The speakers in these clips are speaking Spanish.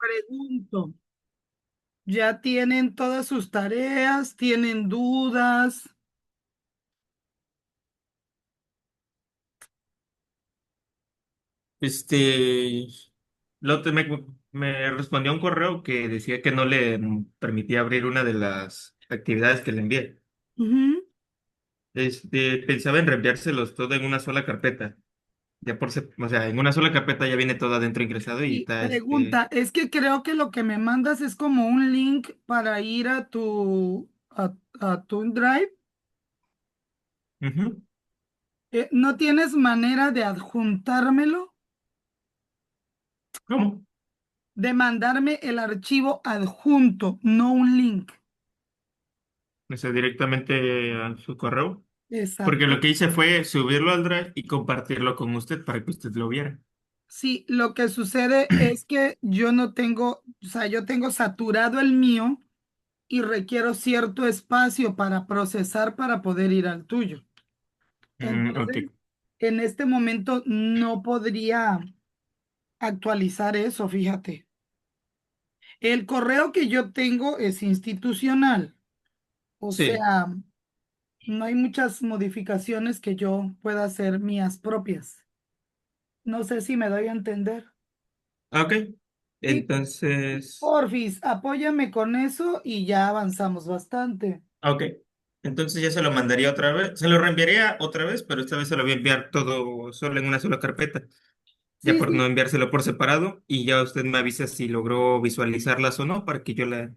Pregunto, ¿ya tienen todas sus tareas? ¿Tienen dudas? Este, me respondió un correo que decía que no le permitía abrir una de las actividades que le envié. Ujú. Pensaba en reenviárselos todo en una sola carpeta. O sea, en una sola carpeta ya viene todo adentro ingresado y Y está, pregunta, es que creo que lo que me mandas es como un link para ir a tu Drive. ujú. ¿No tienes manera de adjuntármelo? ¿Cómo? De mandarme el archivo adjunto, no un link. O sea, directamente a su correo. Porque lo Exacto. que hice fue subirlo al Drive y compartirlo con usted para que usted lo viera. Sí, lo que sucede es que yo no tengo, o sea, yo tengo saturado el mío y requiero cierto espacio para procesar para poder ir al tuyo. Ok. Entonces, en este momento no podría actualizar eso, fíjate. El correo que yo tengo es institucional, o Sí. sea, no hay muchas modificaciones que yo pueda hacer mías propias. No sé si me doy a entender. Ok. Sí, Entonces. porfis, apóyame con eso y ya avanzamos bastante. Ok. Entonces ya se lo mandaría otra vez. Se lo reenviaría otra vez, pero esta vez se lo voy a enviar todo solo en una sola carpeta. Ya Sí, por no sí, enviárselo por separado. Y ya usted me avisa si logró visualizarlas o no para que yo las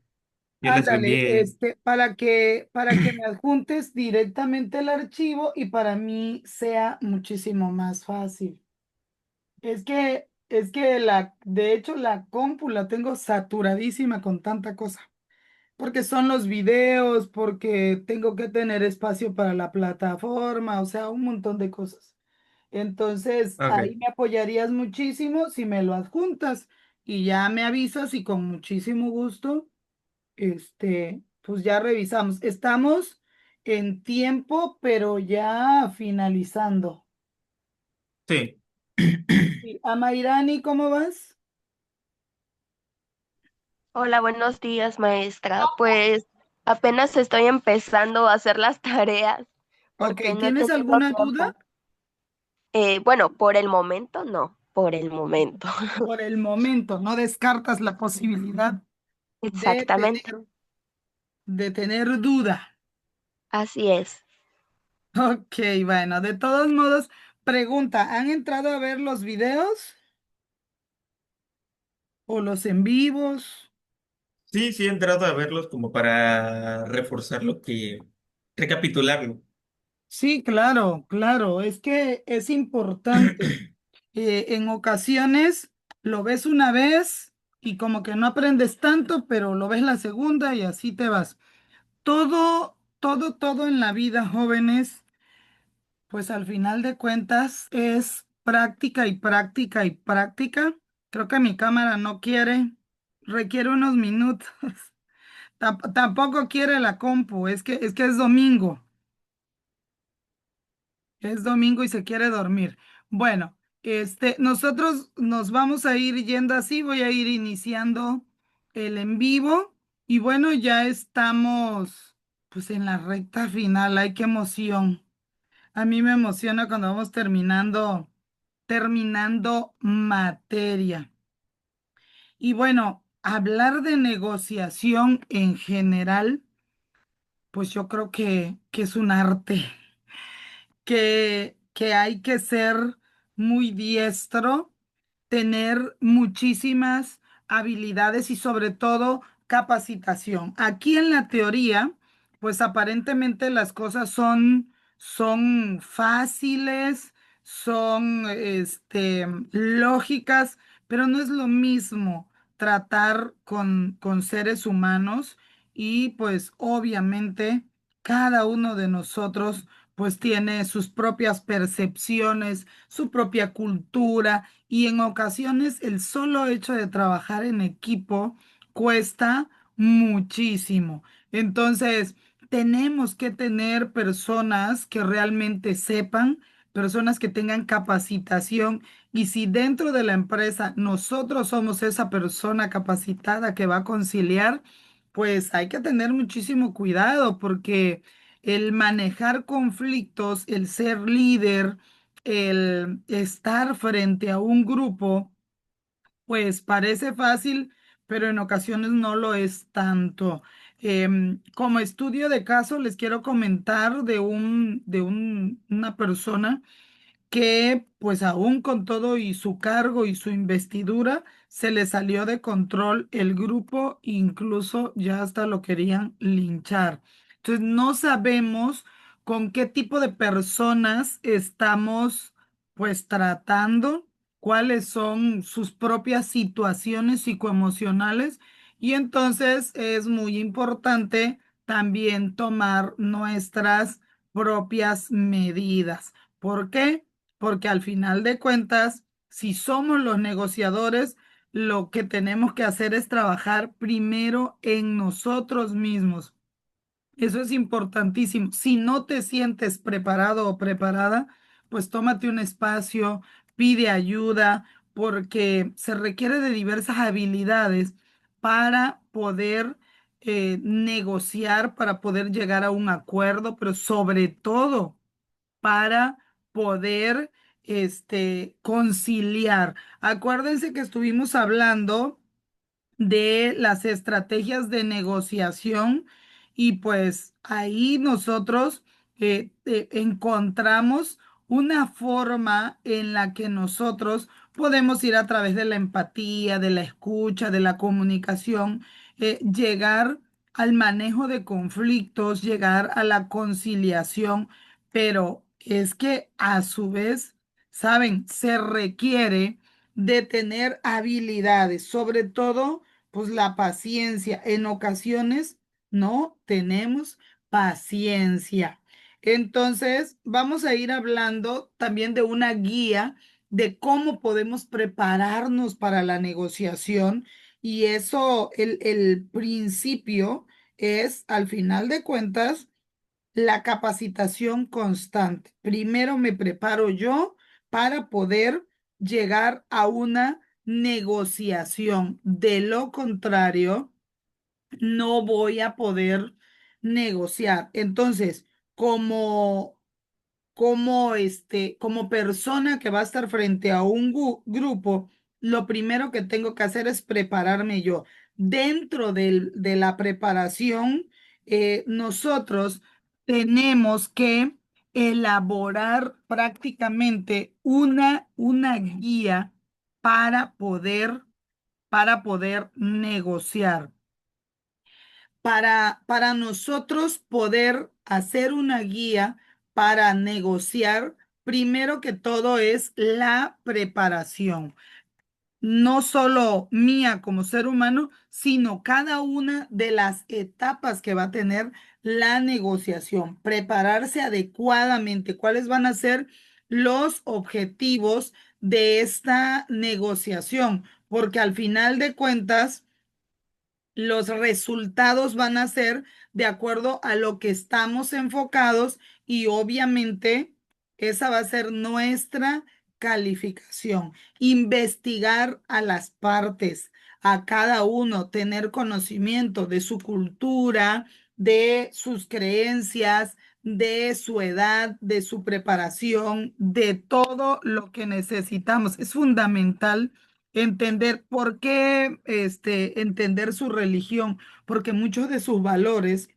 ándale, reenvíe. para que me adjuntes directamente el archivo y para mí sea muchísimo más fácil. De hecho, la compu la tengo saturadísima con tanta cosa, porque son los videos, porque tengo que tener espacio para la plataforma, o sea, un montón de cosas. Entonces, ahí Ok. me apoyarías muchísimo si me lo adjuntas y ya me avisas y con muchísimo gusto, pues ya revisamos. Estamos en tiempo, pero ya finalizando. Sí. Sí. Amairani, ¿cómo vas? Hola, buenos días, maestra. Pues apenas estoy empezando a hacer las tareas Ok, porque no he ¿tienes tenido alguna duda? tiempo. Bueno, por el momento no, por el momento. Por el momento, no descartas la posibilidad de Exactamente, de tener duda. así es. Ok, bueno, de todos modos, pregunta, ¿han entrado a ver los videos o los en vivos? Sí, sí he entrado a verlos como para reforzar recapitularlo. Sí, claro, claro, es que es importante. En ocasiones lo ves una vez y como que no aprendes tanto, pero lo ves la segunda y así te vas. Todo en la vida, jóvenes, pues al final de cuentas es práctica y práctica y práctica. Creo que mi cámara no quiere, requiere unos minutos. Tampoco quiere la compu, es que es domingo y se quiere dormir. Bueno, nosotros nos vamos a ir yendo así, voy a ir iniciando el en vivo y bueno, ya estamos pues en la recta final, ay, qué emoción. A mí me emociona cuando vamos terminando materia. Y bueno, hablar de negociación en general, pues yo creo que es un arte, que hay que ser muy diestro, tener muchísimas habilidades y sobre todo capacitación. Aquí en la teoría, pues aparentemente las cosas son fáciles, son lógicas, pero no es lo mismo tratar con seres humanos y pues obviamente cada uno de nosotros pues tiene sus propias percepciones, su propia cultura y en ocasiones el solo hecho de trabajar en equipo cuesta muchísimo. Entonces, tenemos que tener personas que realmente sepan, personas que tengan capacitación Y si dentro de la empresa nosotros somos esa persona capacitada que va a conciliar, pues hay que tener muchísimo cuidado porque el manejar conflictos, el ser líder, el estar frente a un grupo, pues parece fácil, pero en ocasiones no lo es tanto. Como estudio de caso, les quiero comentar una persona que pues aún con todo y su cargo y su investidura, se le salió de control el grupo, incluso ya hasta lo querían linchar. Entonces no sabemos con qué tipo de personas estamos pues tratando, cuáles son sus propias situaciones psicoemocionales y entonces es muy importante también tomar nuestras propias medidas. ¿Por qué? Porque al final de cuentas, si somos los negociadores, lo que tenemos que hacer es trabajar primero en nosotros mismos. Eso es importantísimo. Si no te sientes preparado o preparada, pues tómate un espacio, pide ayuda, porque se requiere de diversas habilidades para poder negociar, para poder llegar a un acuerdo, pero sobre todo para poder conciliar. Acuérdense que estuvimos hablando de las estrategias de negociación y pues ahí nosotros encontramos una forma en la que nosotros podemos ir a través de la empatía, de la escucha, de la comunicación, llegar al manejo de conflictos, llegar a la conciliación, pero es que a su vez, saben, se requiere de tener habilidades, sobre todo, pues la paciencia. En ocasiones no tenemos paciencia. Entonces, vamos a ir hablando también de una guía de cómo podemos prepararnos para la negociación y eso, el principio es, al final de cuentas, la capacitación constante. Primero me preparo yo para poder llegar a una negociación. De lo contrario, no voy a poder negociar. Entonces, como como persona que va a estar frente a un grupo, lo primero que tengo que hacer es prepararme yo. Dentro de la preparación, nosotros tenemos que elaborar prácticamente una guía para poder negociar. Para nosotros poder hacer una guía para negociar, primero que todo es la preparación, no solo mía como ser humano, sino cada una de las etapas que va a tener la negociación, prepararse adecuadamente, cuáles van a ser los objetivos de esta negociación, porque al final de cuentas, los resultados van a ser de acuerdo a lo que estamos enfocados y obviamente esa va a ser nuestra calificación. Investigar a las partes, a cada uno, tener conocimiento de su cultura, de sus creencias, de su edad, de su preparación, de todo lo que necesitamos. Es fundamental entender por qué, entender su religión, porque muchos de sus valores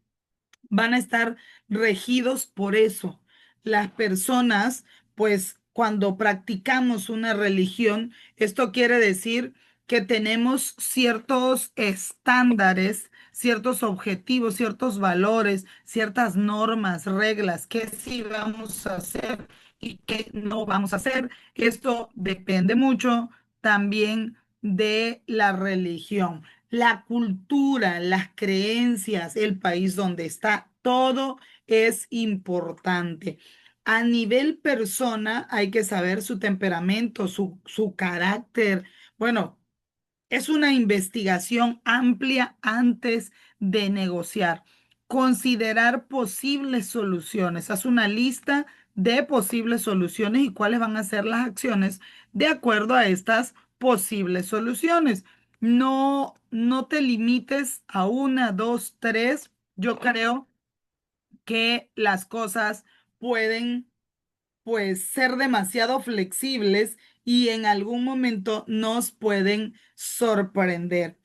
van a estar regidos por eso. Las personas, pues cuando practicamos una religión, esto quiere decir que tenemos ciertos estándares, ciertos objetivos, ciertos valores, ciertas normas, reglas, que sí vamos a hacer y qué no vamos a hacer. Esto depende mucho también de la religión, la cultura, las creencias, el país donde está, todo es importante. A nivel persona hay que saber su temperamento, su carácter. Bueno, es una investigación amplia antes de negociar. Considerar posibles soluciones. Haz una lista de posibles soluciones y cuáles van a ser las acciones de acuerdo a estas posibles soluciones. No te limites a una, dos, tres. Yo creo que las cosas pueden pues ser demasiado flexibles y en algún momento nos pueden sorprender.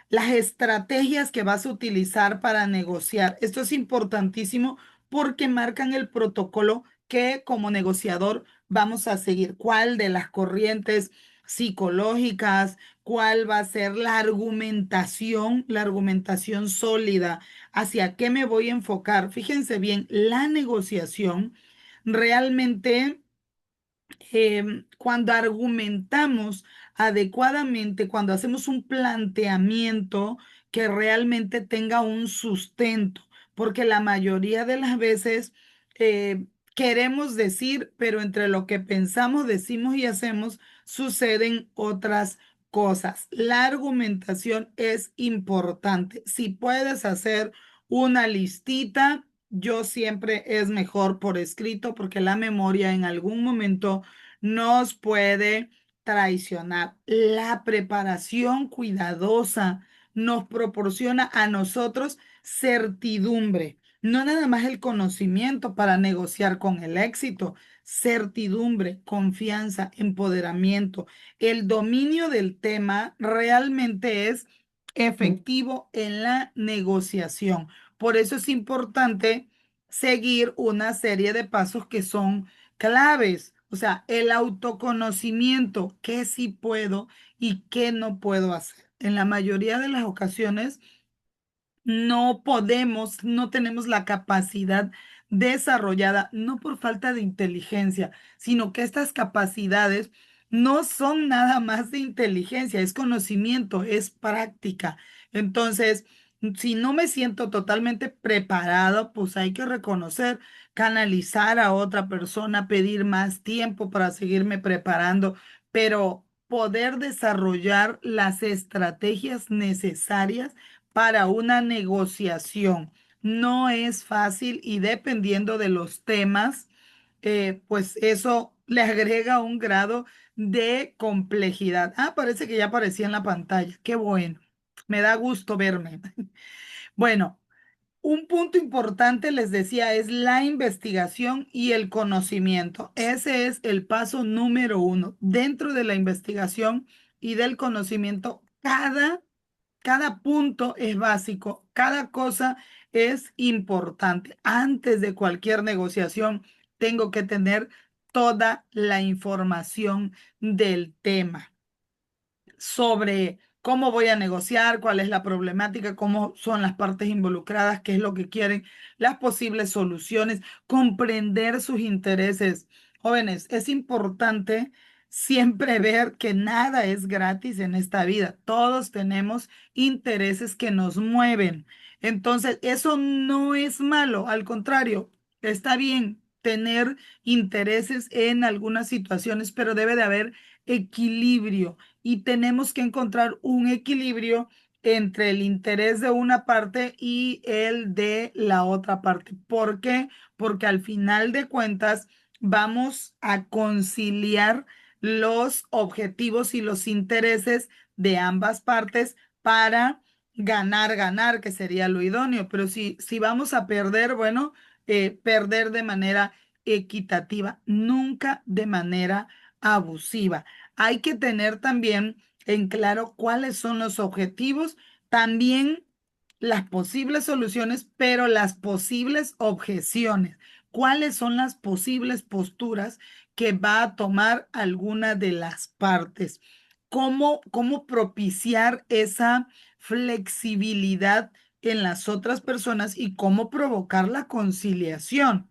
Las estrategias que vas a utilizar para negociar. Esto es importantísimo porque marcan el protocolo que como negociador vamos a seguir. ¿Cuál de las corrientes psicológicas? ¿Cuál va a ser la argumentación sólida? ¿Hacia qué me voy a enfocar? Fíjense bien, la negociación realmente cuando argumentamos adecuadamente, cuando hacemos un planteamiento que realmente tenga un sustento, porque la mayoría de las veces queremos decir, pero entre lo que pensamos, decimos y hacemos, suceden otras cosas. La argumentación es importante. Si puedes hacer una listita, yo siempre es mejor por escrito porque la memoria en algún momento nos puede traicionar. La preparación cuidadosa nos proporciona a nosotros certidumbre, no nada más el conocimiento para negociar con el éxito, certidumbre, confianza, empoderamiento. El dominio del tema realmente es efectivo en la negociación. Por eso es importante seguir una serie de pasos que son claves. O sea, el autoconocimiento, qué sí puedo y qué no puedo hacer. En la mayoría de las ocasiones no podemos, no tenemos la capacidad desarrollada, no por falta de inteligencia, sino que estas capacidades no son nada más de inteligencia, es conocimiento, es práctica. Entonces, si no me siento totalmente preparado, pues hay que reconocer, canalizar a otra persona, pedir más tiempo para seguirme preparando, pero poder desarrollar las estrategias necesarias para una negociación. No es fácil y dependiendo de los temas, pues eso le agrega un grado de complejidad. Ah, parece que ya aparecía en la pantalla. Qué bueno. Me da gusto verme. Bueno, un punto importante, les decía, es la investigación y el conocimiento. Ese es el paso número uno. Dentro de la investigación y del conocimiento, cada punto es básico, cada cosa es importante. Antes de cualquier negociación, tengo que tener toda la información del tema sobre cómo voy a negociar, cuál es la problemática, cómo son las partes involucradas, qué es lo que quieren, las posibles soluciones, comprender sus intereses. Jóvenes, es importante siempre ver que nada es gratis en esta vida. Todos tenemos intereses que nos mueven. Entonces, eso no es malo, al contrario, está bien tener intereses en algunas situaciones, pero debe de haber equilibrio y tenemos que encontrar un equilibrio entre el interés de una parte y el de la otra parte. ¿Por qué? Porque al final de cuentas vamos a conciliar los objetivos y los intereses de ambas partes para ganar, ganar, que sería lo idóneo. Pero si vamos a perder, bueno, perder de manera equitativa, nunca de manera abusiva. Hay que tener también en claro cuáles son los objetivos, también las posibles soluciones, pero las posibles objeciones. ¿Cuáles son las posibles posturas que va a tomar alguna de las partes? ¿Cómo propiciar esa flexibilidad en las otras personas y cómo provocar la conciliación?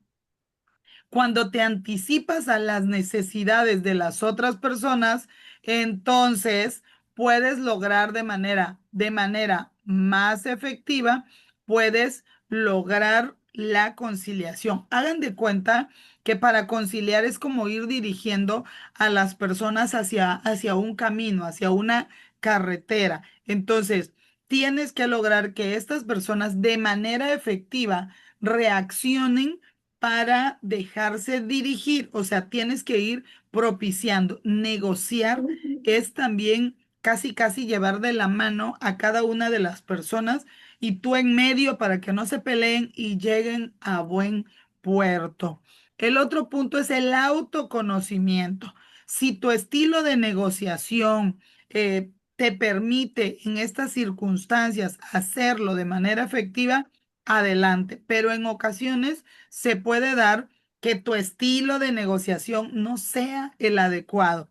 Cuando te anticipas a las necesidades de las otras personas, entonces puedes lograr de manera más efectiva, puedes lograr la conciliación. Hagan de cuenta que para conciliar es como ir dirigiendo a las personas hacia un camino, hacia una carretera. Entonces, tienes que lograr que estas personas de manera efectiva reaccionen para dejarse dirigir, o sea, tienes que ir propiciando. Negociar es también casi, casi llevar de la mano a cada una de las personas y tú en medio para que no se peleen y lleguen a buen puerto. El otro punto es el autoconocimiento. Si tu estilo de negociación te permite en estas circunstancias hacerlo de manera efectiva, adelante. Pero en ocasiones se puede dar que tu estilo de negociación no sea el adecuado.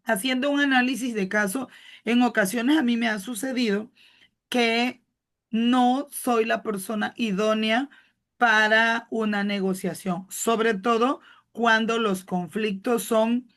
Haciendo un análisis de caso, en ocasiones a mí me ha sucedido que no soy la persona idónea para una negociación, sobre todo cuando los conflictos son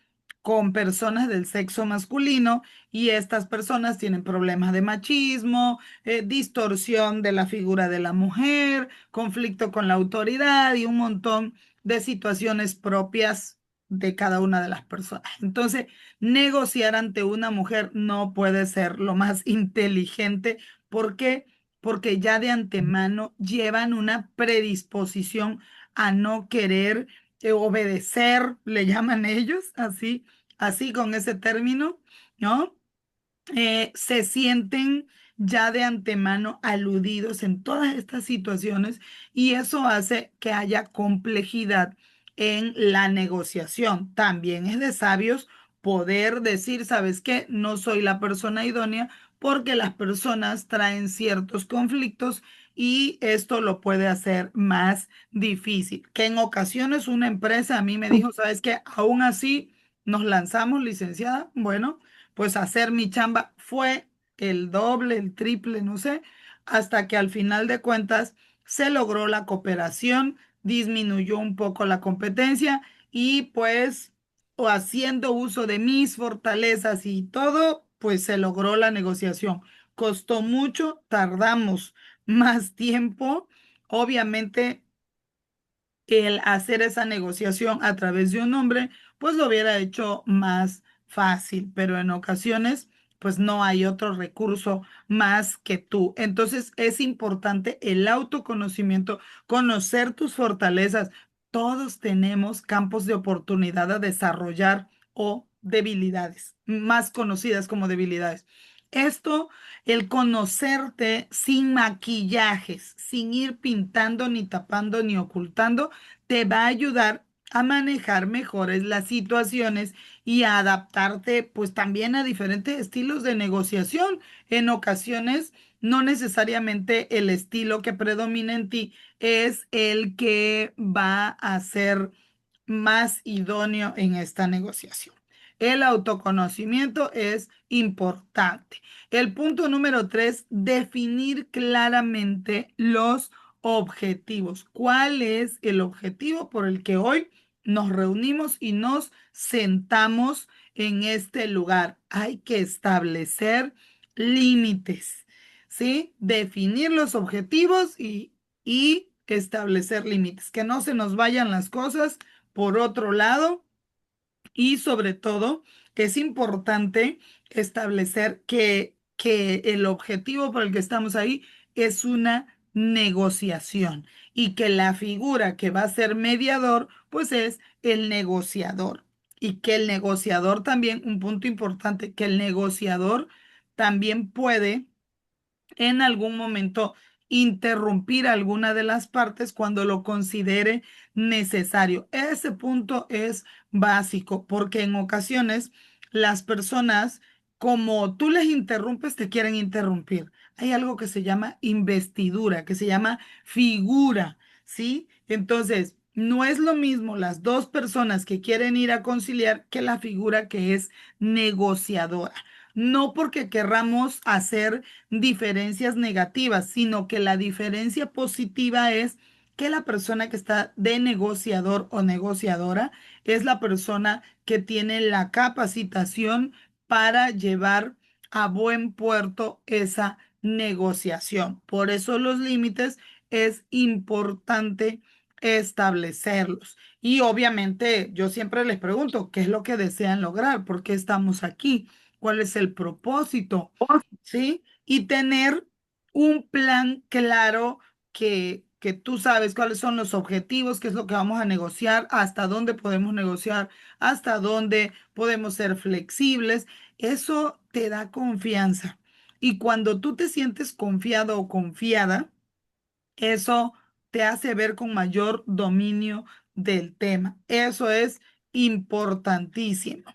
con personas del sexo masculino y estas personas tienen problemas de machismo, distorsión de la figura de la mujer, conflicto con la autoridad y un montón de situaciones propias de cada una de las personas. Entonces, negociar ante una mujer no puede ser lo más inteligente. ¿Por qué? Porque ya de antemano llevan una predisposición a no querer obedecer, le llaman ellos, así, así con ese término, ¿no? Se sienten ya de antemano aludidos en todas estas situaciones y eso hace que haya complejidad en la negociación. También es de sabios poder decir, ¿sabes qué? No soy la persona idónea porque las personas traen ciertos conflictos y esto lo puede hacer más difícil. Que en ocasiones una empresa a mí me dijo, ¿sabes qué? Aún así nos lanzamos, licenciada. Bueno, pues hacer mi chamba fue el doble, el triple, no sé, hasta que al final de cuentas se logró la cooperación, disminuyó un poco la competencia y pues o haciendo uso de mis fortalezas y todo, pues se logró la negociación. Costó mucho, tardamos más tiempo. Obviamente el hacer esa negociación a través de un hombre, pues lo hubiera hecho más fácil, pero en ocasiones, pues no hay otro recurso más que tú. Entonces es importante el autoconocimiento, conocer tus fortalezas. Todos tenemos campos de oportunidad a desarrollar o debilidades, más conocidas como debilidades. Esto, el conocerte sin maquillajes, sin ir pintando, ni tapando, ni ocultando, te va a ayudar a manejar mejores las situaciones y a adaptarte pues también a diferentes estilos de negociación. En ocasiones, no necesariamente el estilo que predomina en ti es el que va a ser más idóneo en esta negociación. El autoconocimiento es importante. El punto número 3, definir claramente los objetivos. ¿Cuál es el objetivo por el que hoy nos reunimos y nos sentamos en este lugar? Hay que establecer límites, ¿sí? Definir los objetivos y establecer límites. Que no se nos vayan las cosas por otro lado y sobre todo, es importante establecer que el objetivo por el que estamos ahí es una negociación y que la figura que va a ser mediador, pues es el negociador. Y que el negociador también, un punto importante, que el negociador también puede en algún momento interrumpir alguna de las partes cuando lo considere necesario. Ese punto es básico porque en ocasiones las personas, como tú les interrumpes, te quieren interrumpir. Hay algo que se llama investidura, que se llama figura, ¿sí? Entonces, no es lo mismo las dos personas que quieren ir a conciliar que la figura que es negociadora. No porque querramos hacer diferencias negativas, sino que la diferencia positiva es que la persona que está de negociador o negociadora es la persona que tiene la capacitación para llevar a buen puerto esa negociación. Por eso los límites es importante establecerlos. Y obviamente yo siempre les pregunto, ¿qué es lo que desean lograr? ¿Por qué estamos aquí? ¿Cuál es el propósito? ¿Sí? Y tener un plan claro que tú sabes cuáles son los objetivos, qué es lo que vamos a negociar, hasta dónde podemos negociar, hasta dónde podemos ser flexibles. Eso te da confianza. Y cuando tú te sientes confiado o confiada, eso te hace ver con mayor dominio del tema. Eso es importantísimo.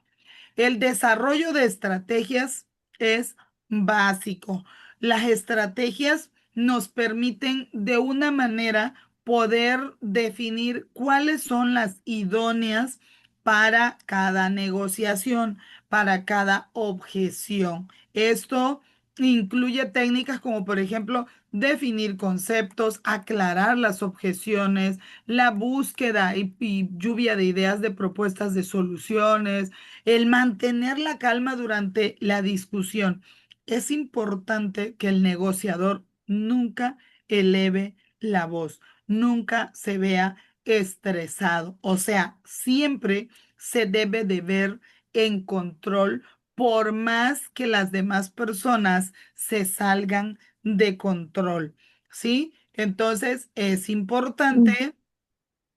El desarrollo de estrategias es básico. Las estrategias nos permiten de una manera poder definir cuáles son las idóneas para cada negociación, para cada objeción. Esto incluye técnicas como, por ejemplo, definir conceptos, aclarar las objeciones, la búsqueda y lluvia de ideas de propuestas de soluciones, el mantener la calma durante la discusión. Es importante que el negociador nunca eleve la voz, nunca se vea estresado. O sea, siempre se debe de ver en control por más que las demás personas se salgan de control. ¿Sí? Entonces es Mm. importante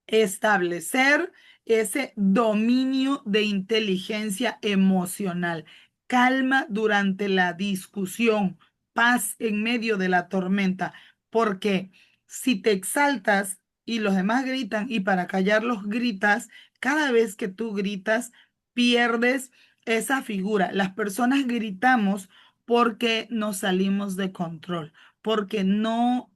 establecer ese dominio de inteligencia emocional, calma durante la discusión, paz en medio de la tormenta, porque si te exaltas y los demás gritan y para callarlos gritas, cada vez que tú gritas, pierdes esa figura. Las personas gritamos porque nos salimos de control, porque no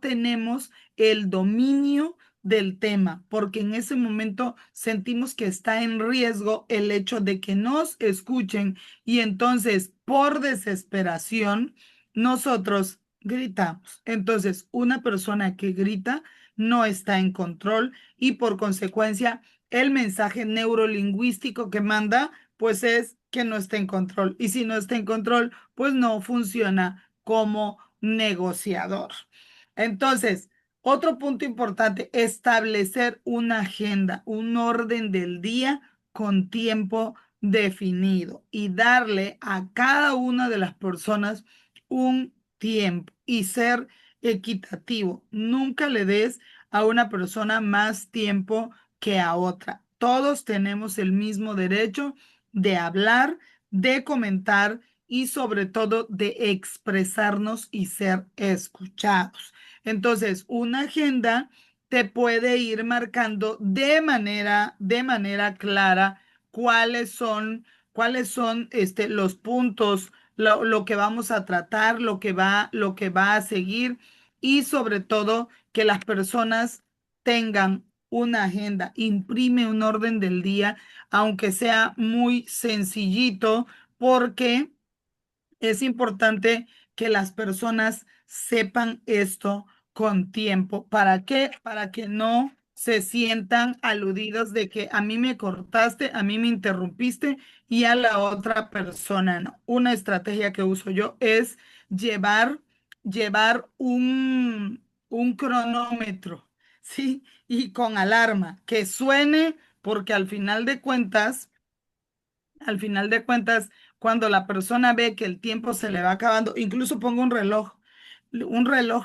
tenemos el dominio del tema, porque en ese momento sentimos que está en riesgo el hecho de que nos escuchen y entonces por desesperación nosotros gritamos. Entonces, una persona que grita no está en control y por consecuencia el mensaje neurolingüístico que manda pues es que no está en control y si no está en control pues no funciona como negociador. Entonces, otro punto importante, establecer una agenda, un orden del día con tiempo definido y darle a cada una de las personas un tiempo y ser equitativo. Nunca le des a una persona más tiempo que a otra. Todos tenemos el mismo derecho de hablar, de comentar y sobre todo de expresarnos y ser escuchados. Entonces, una agenda te puede ir marcando de manera clara cuáles son los puntos, lo que vamos a tratar, lo que va a seguir y sobre todo que las personas tengan una agenda, imprime un orden del día, aunque sea muy sencillito, porque es importante que las personas sepan esto con tiempo. ¿Para qué? Para que no se sientan aludidos de que a mí me cortaste, a mí me interrumpiste y a la otra persona no. Una estrategia que uso yo es llevar un cronómetro, ¿sí? Y con alarma, que suene porque al final de cuentas, cuando la persona ve que el tiempo se le va acabando, incluso pongo un reloj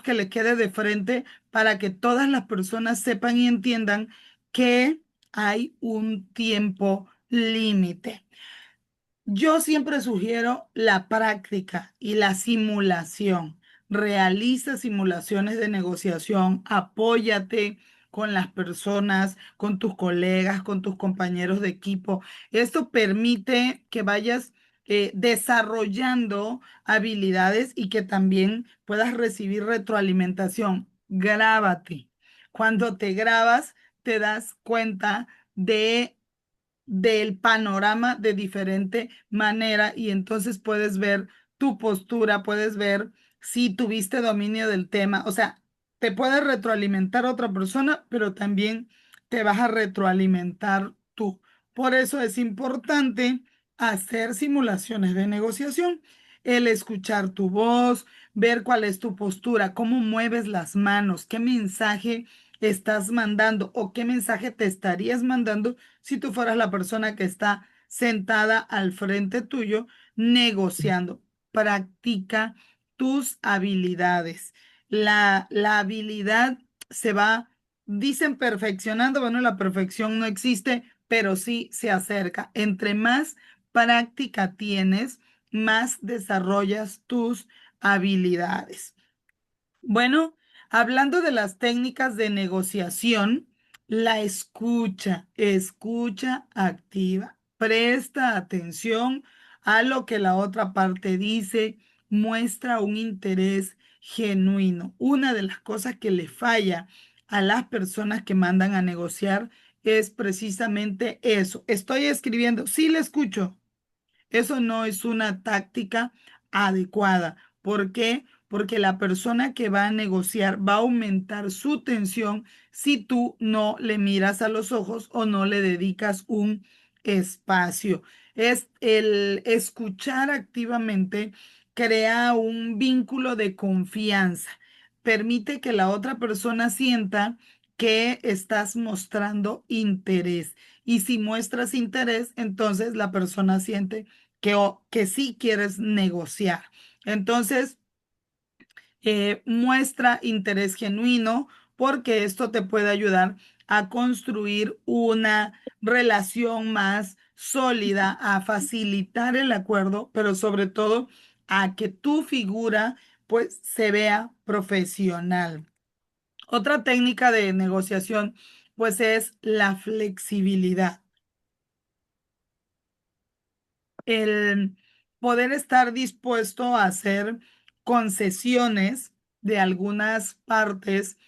que le quede de frente para que todas las personas sepan y entiendan que hay un tiempo límite. Yo siempre sugiero la práctica y la simulación. Realiza simulaciones de negociación, apóyate con las personas, con tus colegas, con tus compañeros de equipo. Esto permite que vayas desarrollando habilidades y que también puedas recibir retroalimentación. Grábate. Cuando te grabas, te das cuenta del panorama de diferente manera y entonces puedes ver tu postura, puedes ver si tuviste dominio del tema. O sea, te puede retroalimentar otra persona, pero también te vas a retroalimentar tú. Por eso es importante hacer simulaciones de negociación, el escuchar tu voz, ver cuál es tu postura, cómo mueves las manos, qué mensaje estás mandando o qué mensaje te estarías mandando si tú fueras la persona que está sentada al frente tuyo negociando. Practica tus habilidades. La habilidad se va, dicen perfeccionando, bueno, la perfección no existe, pero sí se acerca. Entre más práctica tienes, más desarrollas tus habilidades. Bueno, hablando de las técnicas de negociación, la escucha activa. Presta atención a lo que la otra parte dice, muestra un interés genuino. Una de las cosas que le falla a las personas que mandan a negociar es precisamente eso. Estoy escribiendo, sí le escucho. Eso no es una táctica adecuada. ¿Por qué? Porque la persona que va a negociar va a aumentar su tensión si tú no le miras a los ojos o no le dedicas un espacio. Es el escuchar activamente, crea un vínculo de confianza. Permite que la otra persona sienta que estás mostrando interés. Y si muestras interés, entonces la persona siente que sí quieres negociar. Entonces, muestra interés genuino porque esto te puede ayudar a construir una relación más sólida, a facilitar el acuerdo, pero sobre todo a que tu figura pues se vea profesional. Otra técnica de negociación pues es la flexibilidad. El poder estar dispuesto a hacer concesiones de algunas partes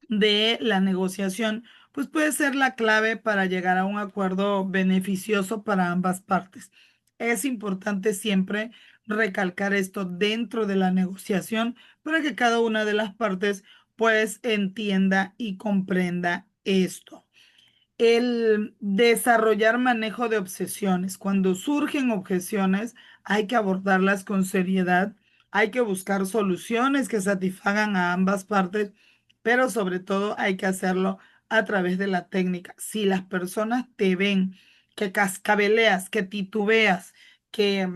de la negociación, pues puede ser la clave para llegar a un acuerdo beneficioso para ambas partes. Es importante siempre recalcar esto dentro de la negociación para que cada una de las partes pues entienda y comprenda esto. El desarrollar manejo de obsesiones. Cuando surgen objeciones, hay que abordarlas con seriedad, hay que buscar soluciones que satisfagan a ambas partes, pero sobre todo hay que hacerlo a través de la técnica. Si las personas te ven que cascabeleas, que titubeas, que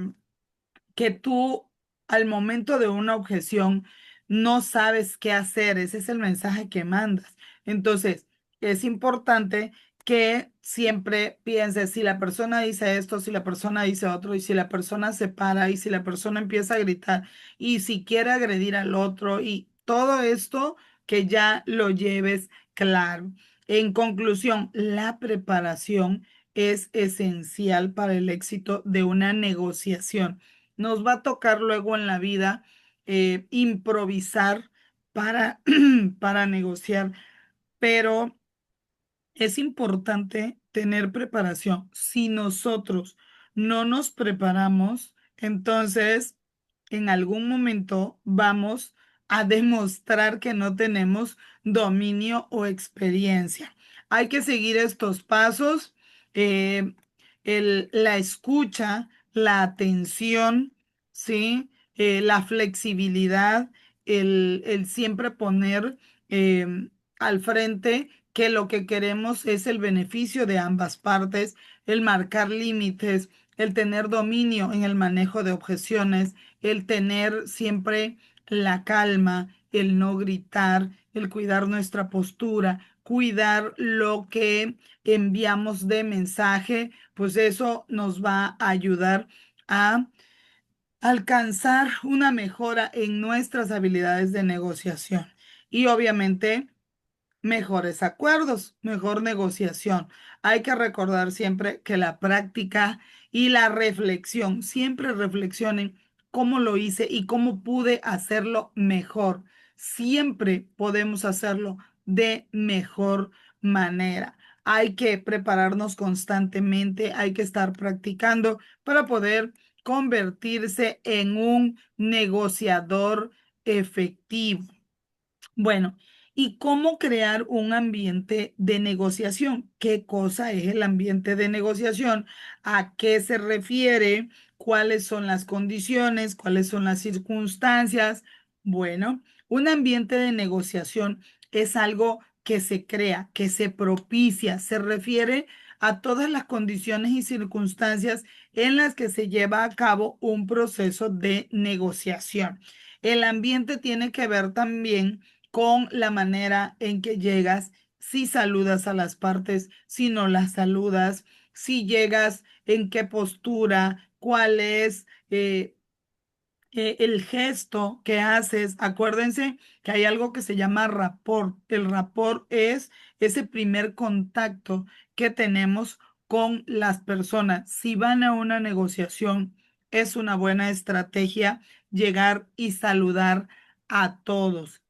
que tú al momento de una objeción no sabes qué hacer. Ese es el mensaje que mandas. Entonces, es importante que siempre pienses si la persona dice esto, si la persona dice otro, y si la persona se para, y si la persona empieza a gritar, y si quiere agredir al otro, y todo esto que ya lo lleves claro. En conclusión, la preparación es esencial para el éxito de una negociación. Nos va a tocar luego en la vida improvisar para, para negociar, pero es importante tener preparación. Si nosotros no nos preparamos, entonces en algún momento vamos a demostrar que no tenemos dominio o experiencia. Hay que seguir estos pasos, eh, la escucha, la atención, ¿sí? La flexibilidad, el siempre poner al frente que lo que queremos es el beneficio de ambas partes, el marcar límites, el tener dominio en el manejo de objeciones, el tener siempre la calma, el no gritar, el cuidar nuestra postura, cuidar lo que enviamos de mensaje, pues eso nos va a ayudar a alcanzar una mejora en nuestras habilidades de negociación. Y obviamente mejores acuerdos, mejor negociación. Hay que recordar siempre que la práctica y la reflexión, siempre reflexionen cómo lo hice y cómo pude hacerlo mejor. Siempre podemos hacerlo de mejor manera. Hay que prepararnos constantemente, hay que estar practicando para poder convertirse en un negociador efectivo. Bueno, ¿y cómo crear un ambiente de negociación? ¿Qué cosa es el ambiente de negociación? ¿A qué se refiere? ¿Cuáles son las condiciones? ¿Cuáles son las circunstancias? Bueno, un ambiente de negociación es algo que se crea, que se propicia, se refiere a todas las condiciones y circunstancias en las que se lleva a cabo un proceso de negociación. El ambiente tiene que ver también con la manera en que llegas, si saludas a las partes, si no las saludas, si llegas, en qué postura, cuál es el gesto que haces. Acuérdense que hay algo que se llama rapport. El rapport es ese primer contacto que tenemos con las personas. Si van a una negociación, es una buena estrategia llegar y saludar a todos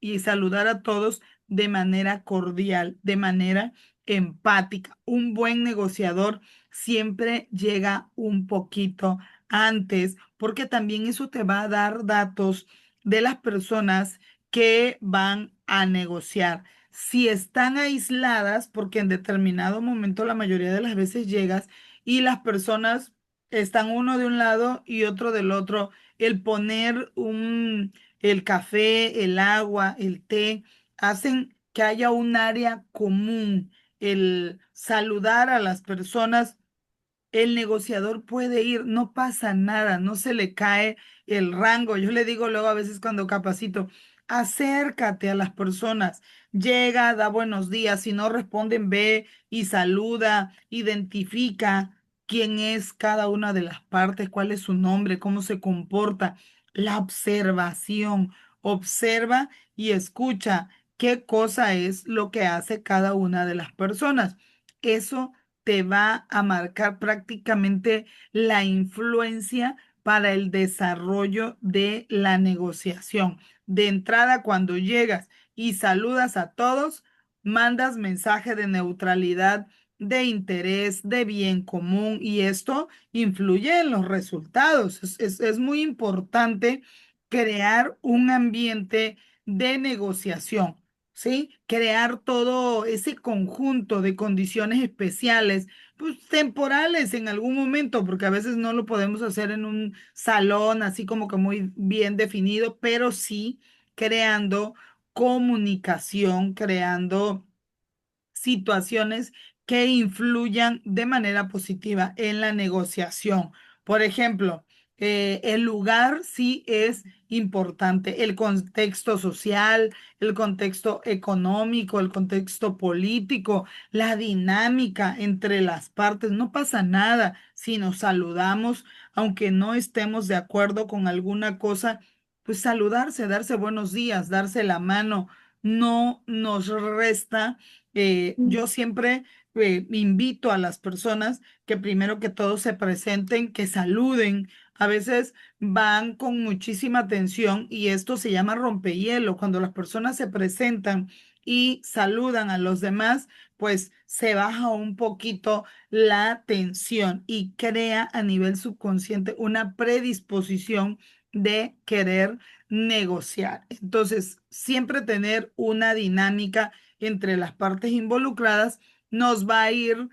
de manera cordial, de manera empática. Un buen negociador siempre llega un poquito antes, porque también eso te va a dar datos de las personas que van a negociar. Si están aisladas, porque en determinado momento la mayoría de las veces llegas y las personas están uno de un lado y otro del otro, el poner el café, el agua, el té, hacen que haya un área común, el saludar a las personas, el negociador puede ir, no pasa nada, no se le cae el rango. Yo le digo luego a veces cuando capacito, acércate a las personas, llega, da buenos días, si no responden, ve y saluda, identifica quién es cada una de las partes, cuál es su nombre, cómo se comporta. La observación, observa y escucha qué cosa es lo que hace cada una de las personas. Eso te va a marcar prácticamente la influencia para el desarrollo de la negociación. De entrada, cuando llegas y saludas a todos, mandas mensaje de neutralidad, de interés, de bien común, y esto influye en los resultados. Es muy importante crear un ambiente de negociación. ¿Sí? Crear todo ese conjunto de condiciones especiales, pues temporales en algún momento, porque a veces no lo podemos hacer en un salón así como que muy bien definido, pero sí creando comunicación, creando situaciones que influyan de manera positiva en la negociación. Por ejemplo, el lugar sí es importante, el contexto social, el contexto económico, el contexto político, la dinámica entre las partes. No pasa nada si nos saludamos, aunque no estemos de acuerdo con alguna cosa, pues saludarse, darse buenos días, darse la mano, no nos resta. Yo siempre invito a las personas que primero que todo se presenten, que saluden. A veces van con muchísima atención y esto se llama rompehielo. Cuando las personas se presentan y saludan a los demás, pues se baja un poquito la tensión y crea a nivel subconsciente una predisposición de querer negociar. Entonces, siempre tener una dinámica entre las partes involucradas nos va a ir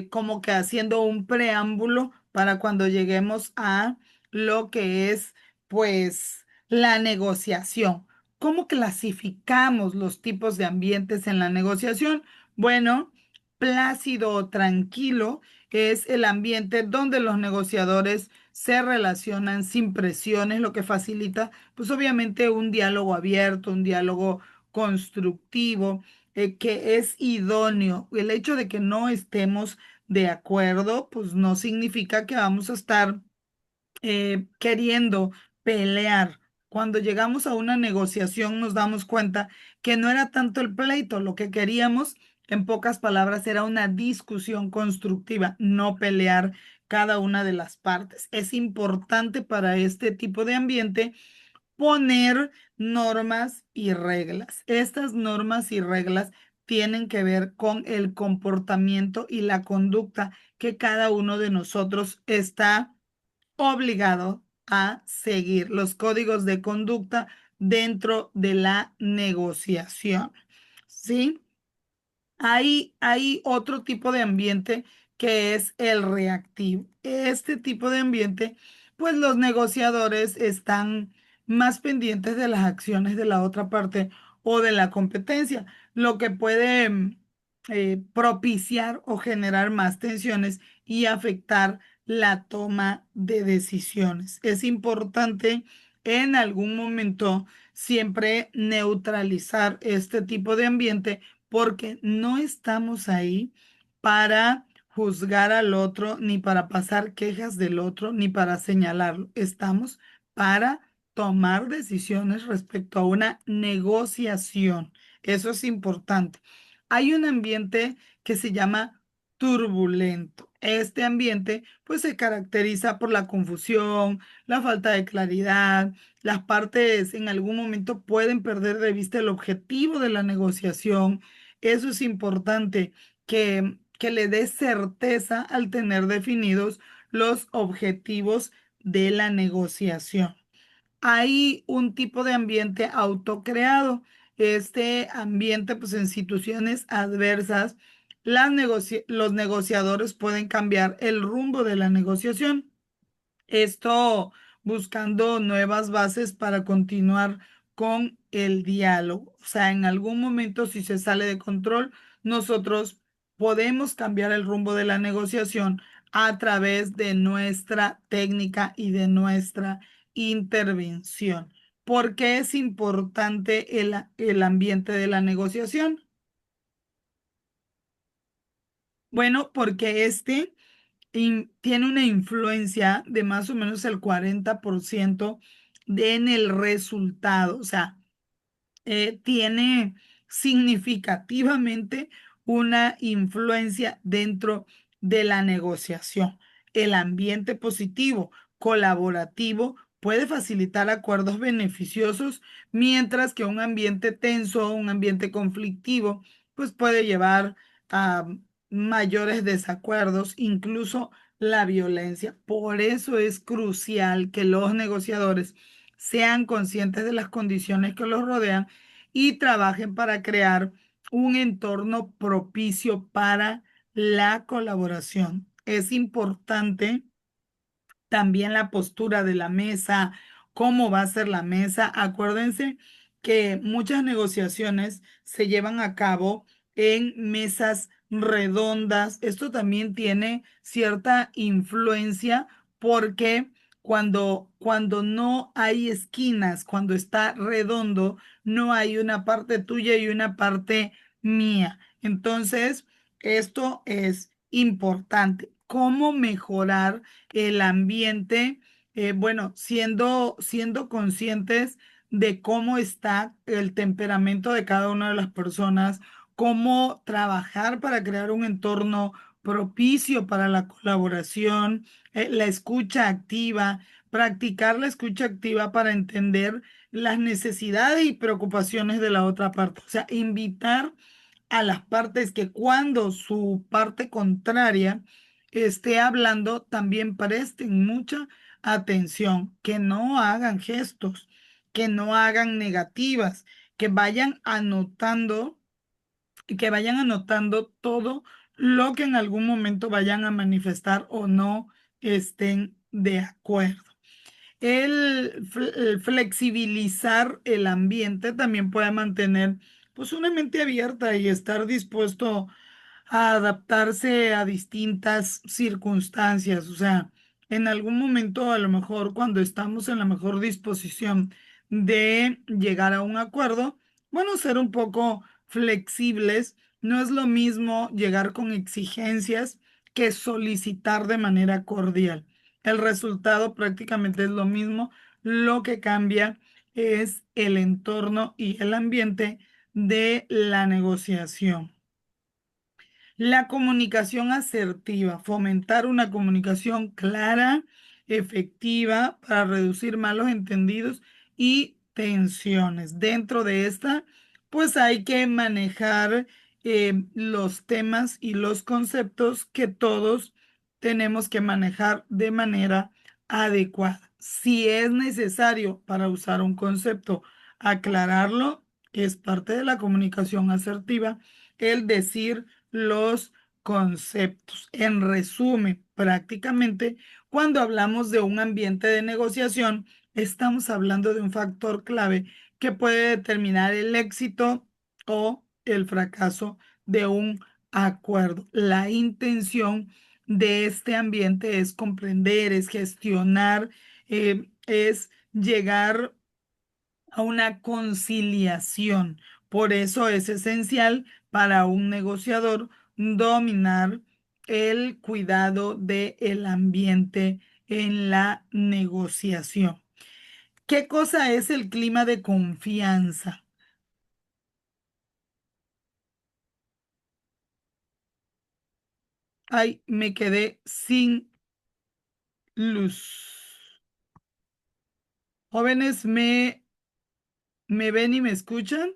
como que haciendo un preámbulo para cuando lleguemos a lo que es pues la negociación. ¿Cómo clasificamos los tipos de ambientes en la negociación? Bueno, plácido o tranquilo es el ambiente donde los negociadores se relacionan sin presiones, lo que facilita pues obviamente un diálogo abierto, un diálogo constructivo, que es idóneo. El hecho de que no estemos de acuerdo, pues no significa que vamos a estar queriendo pelear. Cuando llegamos a una negociación nos damos cuenta que no era tanto el pleito, lo que queríamos, en pocas palabras, era una discusión constructiva, no pelear cada una de las partes. Es importante para este tipo de ambiente poner normas y reglas. Estas normas y reglas tienen que ver con el comportamiento y la conducta que cada uno de nosotros está obligado a seguir, los códigos de conducta dentro de la negociación. ¿Sí? Hay otro tipo de ambiente que es el reactivo. Este tipo de ambiente, pues los negociadores están más pendientes de las acciones de la otra parte o de la competencia, lo que puede propiciar o generar más tensiones y afectar la toma de decisiones. Es importante en algún momento siempre neutralizar este tipo de ambiente porque no estamos ahí para juzgar al otro, ni para pasar quejas del otro, ni para señalarlo. Estamos para tomar decisiones respecto a una negociación. Eso es importante. Hay un ambiente que se llama turbulento. Este ambiente pues se caracteriza por la confusión, la falta de claridad. Las partes en algún momento pueden perder de vista el objetivo de la negociación. Eso es importante que le dé certeza al tener definidos los objetivos de la negociación. Hay un tipo de ambiente autocreado. Este ambiente, pues en situaciones adversas, los negociadores pueden cambiar el rumbo de la negociación. Esto buscando nuevas bases para continuar con el diálogo. O sea, en algún momento, si se sale de control, nosotros podemos cambiar el rumbo de la negociación a través de nuestra técnica y de nuestra intervención. ¿Por qué es importante el ambiente de la negociación? Bueno, porque tiene una influencia de más o menos el 40% en el resultado. O sea, tiene significativamente una influencia dentro de la negociación. El ambiente positivo, colaborativo, puede facilitar acuerdos beneficiosos, mientras que un ambiente tenso, un ambiente conflictivo, pues puede llevar a mayores desacuerdos, incluso la violencia. Por eso es crucial que los negociadores sean conscientes de las condiciones que los rodean y trabajen para crear un entorno propicio para la colaboración. Es importante también la postura de la mesa, cómo va a ser la mesa. Acuérdense que muchas negociaciones se llevan a cabo en mesas redondas. Esto también tiene cierta influencia porque cuando no hay esquinas, cuando está redondo, no hay una parte tuya y una parte mía. Entonces, esto es importante. ¿Cómo mejorar el ambiente? Bueno, siendo conscientes de cómo está el temperamento de cada una de las personas, cómo trabajar para crear un entorno propicio para la colaboración, la escucha activa, practicar la escucha activa para entender las necesidades y preocupaciones de la otra parte. O sea, invitar a las partes que cuando su parte contraria esté hablando, también presten mucha atención, que no hagan gestos, que no hagan negativas, que vayan anotando y que vayan anotando todo lo que en algún momento vayan a manifestar o no estén de acuerdo. El flexibilizar el ambiente también puede mantener pues una mente abierta y estar dispuesto a adaptarse a distintas circunstancias. O sea, en algún momento, a lo mejor cuando estamos en la mejor disposición de llegar a un acuerdo, bueno, ser un poco flexibles. No es lo mismo llegar con exigencias que solicitar de manera cordial. El resultado prácticamente es lo mismo. Lo que cambia es el entorno y el ambiente de la negociación. La comunicación asertiva, fomentar una comunicación clara, efectiva para reducir malos entendidos y tensiones. Dentro de esta, pues hay que manejar los temas y los conceptos que todos tenemos que manejar de manera adecuada. Si es necesario para usar un concepto, aclararlo, es parte de la comunicación asertiva, el decir los conceptos. En resumen, prácticamente, cuando hablamos de un ambiente de negociación, estamos hablando de un factor clave que puede determinar el éxito o el fracaso de un acuerdo. La intención de este ambiente es comprender, es gestionar, es llegar a una conciliación. Por eso es esencial para un negociador dominar el cuidado del ambiente en la negociación. ¿Qué cosa es el clima de confianza? Ay, me quedé sin luz. Jóvenes, ¿me ven y me escuchan?